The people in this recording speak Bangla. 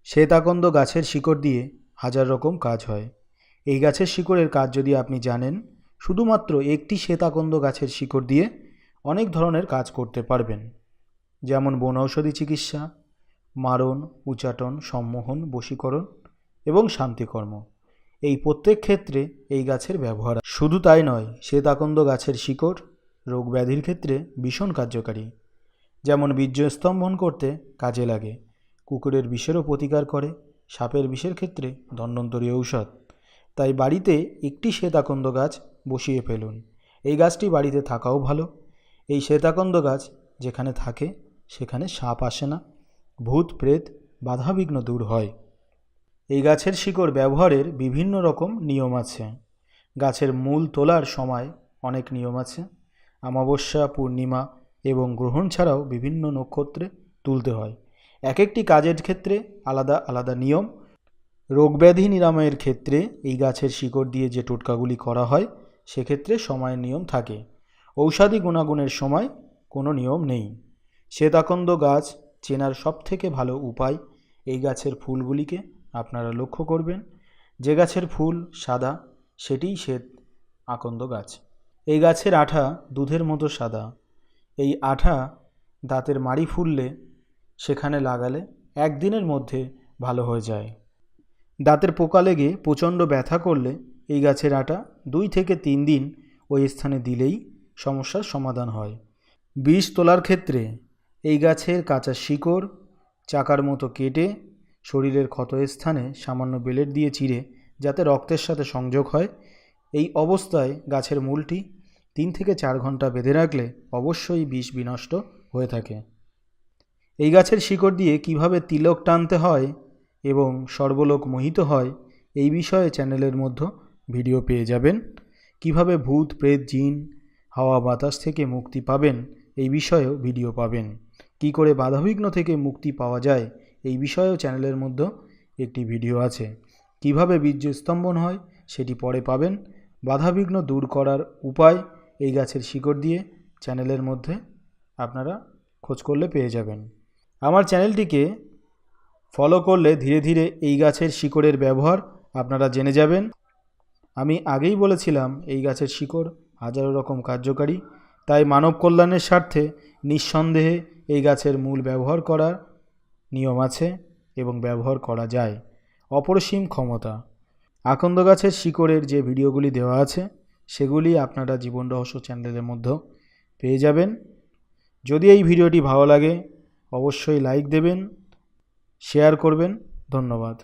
শ্বেতাকন্দ গাছের শিকড় দিয়ে হাজার রকম কাজ হয়। এই গাছের শিকড়ের কাজ যদি আপনি জানেন, শুধুমাত্র একটি শ্বেতাকন্দ গাছের শিকড় দিয়ে অনেক ধরনের কাজ করতে পারবেন, যেমন বনৌষধি চিকিৎসা, মারণ, উচাটন, সম্মোহন, বশীকরণ এবং শান্তিকর্ম। এই প্রত্যেক ক্ষেত্রে এই গাছের ব্যবহার। শুধু তাই নয়, শ্বেতাকন্দ গাছের শিকড় রোগ ব্যাধির ক্ষেত্রে ভীষণ কার্যকারী। যেমন বীর্যস্তম্ভন করতে কাজে লাগে, কুকুরের বিষেরও প্রতিকার করে, সাপের বিষের ক্ষেত্রে ধন্বন্তরী ঔষধ। তাই বাড়িতে একটি শ্বেতাকন্দ গাছ বসিয়ে ফেলুন। এই গাছটি বাড়িতে থাকাও ভালো। এই শ্বেতাকন্দ গাছ যেখানে থাকে সেখানে সাপ আসে না, ভূত প্রেত বাধাবিঘ্ন দূর হয়। এই গাছের শিকড় ব্যবহারের বিভিন্ন রকম নিয়ম আছে। গাছের মূল তোলার সময় অনেক নিয়ম আছে। অমাবস্যা, পূর্ণিমা এবং গ্রহণ ছাড়াও বিভিন্ন নক্ষত্রে তুলতে হয়। এক একটি কাজের ক্ষেত্রে আলাদা আলাদা নিয়ম। রোগব্যাধি নিরাময়ের ক্ষেত্রে এই গাছের শিকড় দিয়ে যে টোটকাগুলি করা হয় সেক্ষেত্রে সময়ের নিয়ম থাকে। ঔষধি গুণাগুণের সময় কোনো নিয়ম নেই। শ্বেতাকন্দ গাছ চেনার সবথেকে ভালো উপায়, এই গাছের ফুলগুলিকে আপনারা লক্ষ্য করবেন। যে গাছের ফুল সাদা সেটিই শ্বেত আকন্দ গাছ। এই গাছের আঠা দুধের মতো সাদা। এই আঠা দাঁতের মাড়ি ফুললে সেখানে লাগালে একদিনের মধ্যে ভালো হয়ে যায়। দাঁতের পোকা লেগে প্রচণ্ড ব্যথা করলে এই গাছের আটা 2 থেকে 3 দিন ওই স্থানে দিলেই সমস্যার সমাধান হয়। বিষ তোলার ক্ষেত্রে এই গাছের কাঁচা শিকড় চাকার মতো কেটে শরীরের ক্ষতস্থানে সামান্য ব্লেড দিয়ে চিরে যাতে রক্তের সাথে সংযোগ হয়, এই অবস্থায় গাছের মূলটি 3 থেকে 4 ঘন্টা বেঁধে রাখলে অবশ্যই বিষ বিনষ্ট হয়ে থাকে। এই গাছের শিকড় দিয়ে কিভাবে তিলক টানতে হয় এবং সর্বলোক মোহিত হয় এই বিষয়ে চ্যানেলের মধ্যে ভিডিও পেয়ে যাবেন। কিভাবে ভূত প্রেত জিন হাওয়া বাতাস থেকে মুক্তি পাবেন এই বিষয়েও ভিডিও পাবেন। কি করে বাধাবিঘ্ন থেকে মুক্তি পাওয়া যায় এই বিষয়েও চ্যানেলের মধ্যে একটি ভিডিও আছে। কিভাবে বীর্যস্তম্ভন হয় সেটি পরে পাবেন। বাধাবিঘ্ন দূর করার উপায় এই গাছের শিকড় দিয়ে চ্যানেলের মধ্যে আপনারা খোঁজ করলে পেয়ে যাবেন। আমার চ্যানেলটিকে ফলো করলে ধীরে ধীরে এই গাছের শিকড়ের ব্যবহার আপনারা জেনে যাবেন। আমি আগেই বলেছিলাম এই গাছের শিকড় হাজারো রকম কার্যকারী, তাই মানব কল্যাণের স্বার্থে নিঃসন্দেহে এই গাছের মূল ব্যবহার করার নিয়ম আছে এবং ব্যবহার করা যায়। অপরিসীম ক্ষমতা। আকন্দ গাছের শিকড়ের যে ভিডিওগুলি দেওয়া আছে সেগুলি আপনারা জীবন রহস্য চ্যানেলের মধ্যে পেয়ে যাবেন। যদি এই ভিডিওটি ভালো লাগে অবশ্যই লাইক দেবেন, শেয়ার করবেন। ধন্যবাদ।